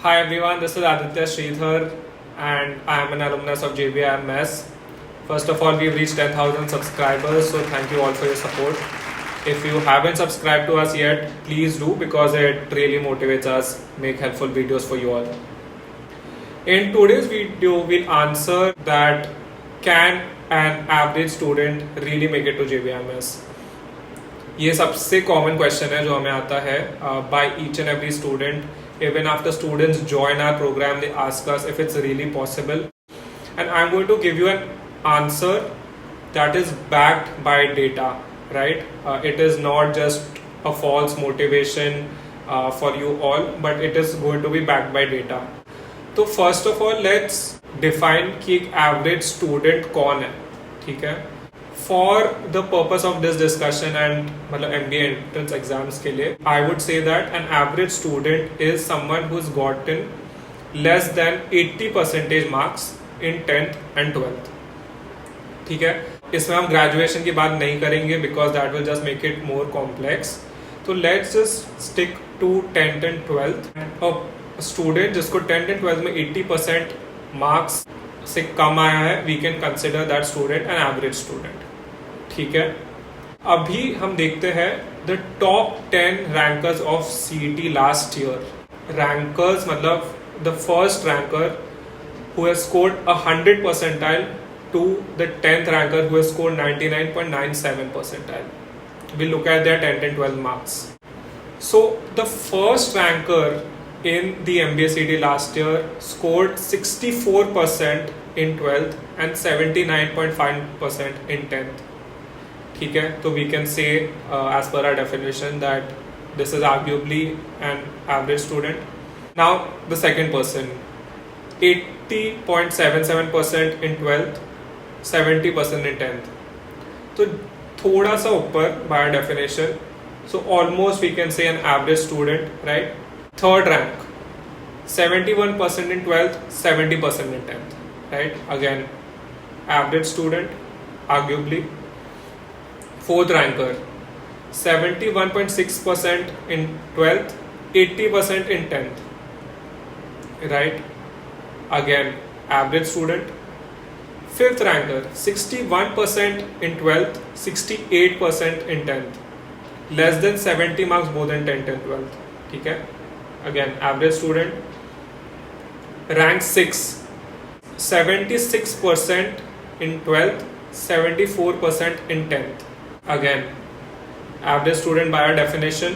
Hi everyone, this is Aditya Sridhar and I am an alumnus of JBIMS. First of all, we've reached 10,000 subscribers, so thank you all for your support. If you haven't subscribed to us yet, please do because it really motivates us, make helpful videos for you all. In today's video, we'll answer that can an average student really make it to JBIMS? ये सबसे common question है जो हमें आता है by each and every student. Even after students join our program, they ask us if it's really possible. And I'm going to give you an answer that is backed by data, right? It is not just a false motivation for you all, but it is going to be backed by data. So first of all, let's define कि एक average student कौन है, ठीक है? For the purpose of this discussion and मतलब MBA entrance exams के लिए, I would say that an average student is someone who's gotten less than 80% marks in 10th and 12th. ठीक है, इसमें हम graduation की बात नहीं करेंगे because that will just make it more complex. So let's just stick to 10th and 12th. A student जिसको 10th and 12th में 80% marks से कम आया है, we can consider that student an average student. ठीक है, अभी हम देखते हैं the top 10 rankers of CET last year. Rankers मतलब the first ranker who has scored 100 percentile to the 10th ranker who has scored 99.97 percentile. We look at their 10th and 12th marks. So the first ranker in the MBA CET last year scored 64% in 12th and 79.5% in 10th. ठीक है, तो we can say as per our definition that this is arguably an average student. Now the second person, 80.77% in 12th, 70% in 10th. तो थोड़ा सा ऊपर by our definition, so almost we can say an average student, right? Third rank, 71% in 12th, 70% in 10th, right? Again, average student, arguably. Fourth ranker, 71.6% in 12th, 80% in 10th, right? Again, average student. Fifth ranker, 61% in 12th, 68% in 10th. Less than 70 marks both in 10th and 12th. ठीक है? Again, average student. Rank 6, 76% in 12th, 74% in 10th. Again, average student by our definition.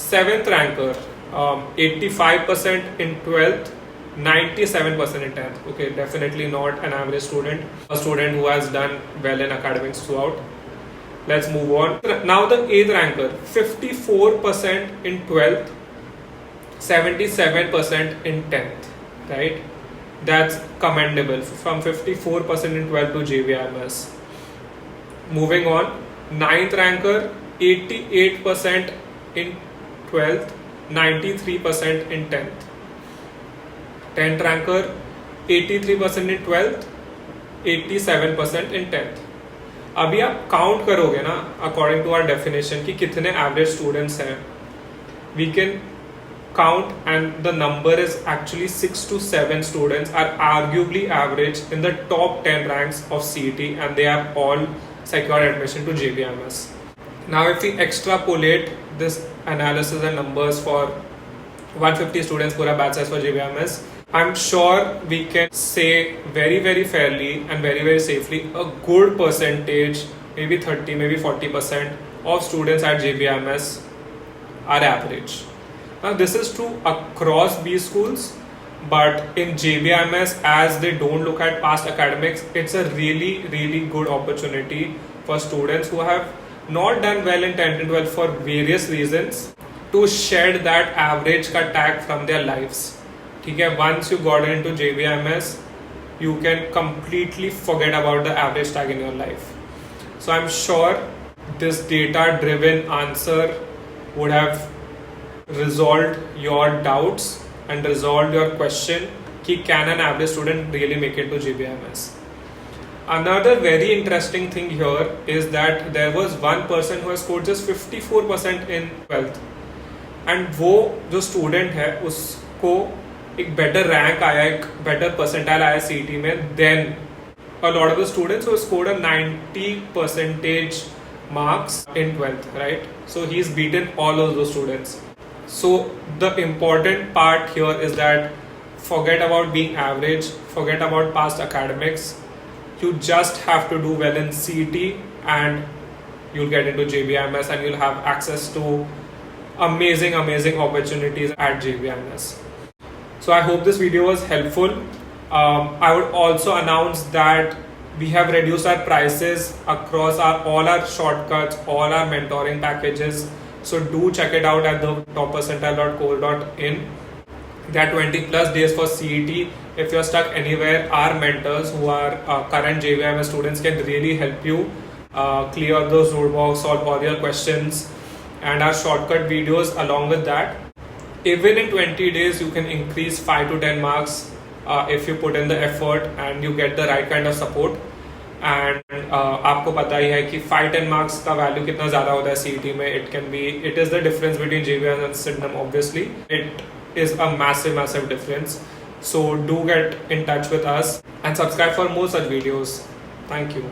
Seventh ranker, 85% in 12th, 97% in 10th. Okay, definitely not an average student. A student who has done well in academics throughout. Let's move on. Now the 8th ranker, 54% in 12th, 77% in 10th. Right? That's commendable. From 54% in 12th to JBIMS. Moving on, 9th ranker, 88% in 12th, 93% in 10th. 10th ranker, 83% in 12th, 87% in 10th. अभी आप count करोगे ना according to our definition कि कितने average students हैं, we can count and the number is actually 6 to 7 students are arguably average in the top 10 ranks of CET and they have all secured admission to JBIMS. Now if we extrapolate this analysis and numbers for 150 students पूरा batch size for JBIMS, I'm sure we can say very fairly and very safely a good percentage, maybe 30 maybe 40% of students at JBIMS are average. Now this is true across B schools, but in JBIMS, as they don't look at past academics, it's a really good opportunity for students who have not done well in 10th and 12th for various reasons to shed that average का tag from their lives. ठीक है, once you got into JBIMS, you can completely forget about the average tag in your life. So I'm sure this data-driven answer would have resolved your doubts and resolved your question कि can an average student really make it to JBIMS. Another very interesting thing here is that there was one person who has scored just 54% in 12th and वो जो student है आपको एक better rank आया, एक better percentile आया CET में then a lot of the students who scored a 90 percentage marks in 12th, right? So he's beaten all of those students. So the important part here is that forget about being average, forget about past academics. You just have to do well in CET and you'll get into JBIMS and you'll have access to amazing opportunities at JBIMS. So I hope this video was helpful. I would also announce that we have reduced our prices across all our shortcuts, all our mentoring packages. So do check it out at the toppercentile.core.in. There are 20 plus days for CET. If you're stuck anywhere, our mentors who are current JVMS students can really help you clear those roadblocks, solve all your questions, and our shortcut videos along with that. Even in 20 days, you can increase 5 to 10 marks if you put in the effort and you get the right kind of support. And आपको पता ही है कि 5-10 marks का value कितना ज़्यादा होता है CET में. It is the difference between JVM and Sydenham. Obviously, it is a massive difference. So do get in touch with us and subscribe for more such videos. Thank you.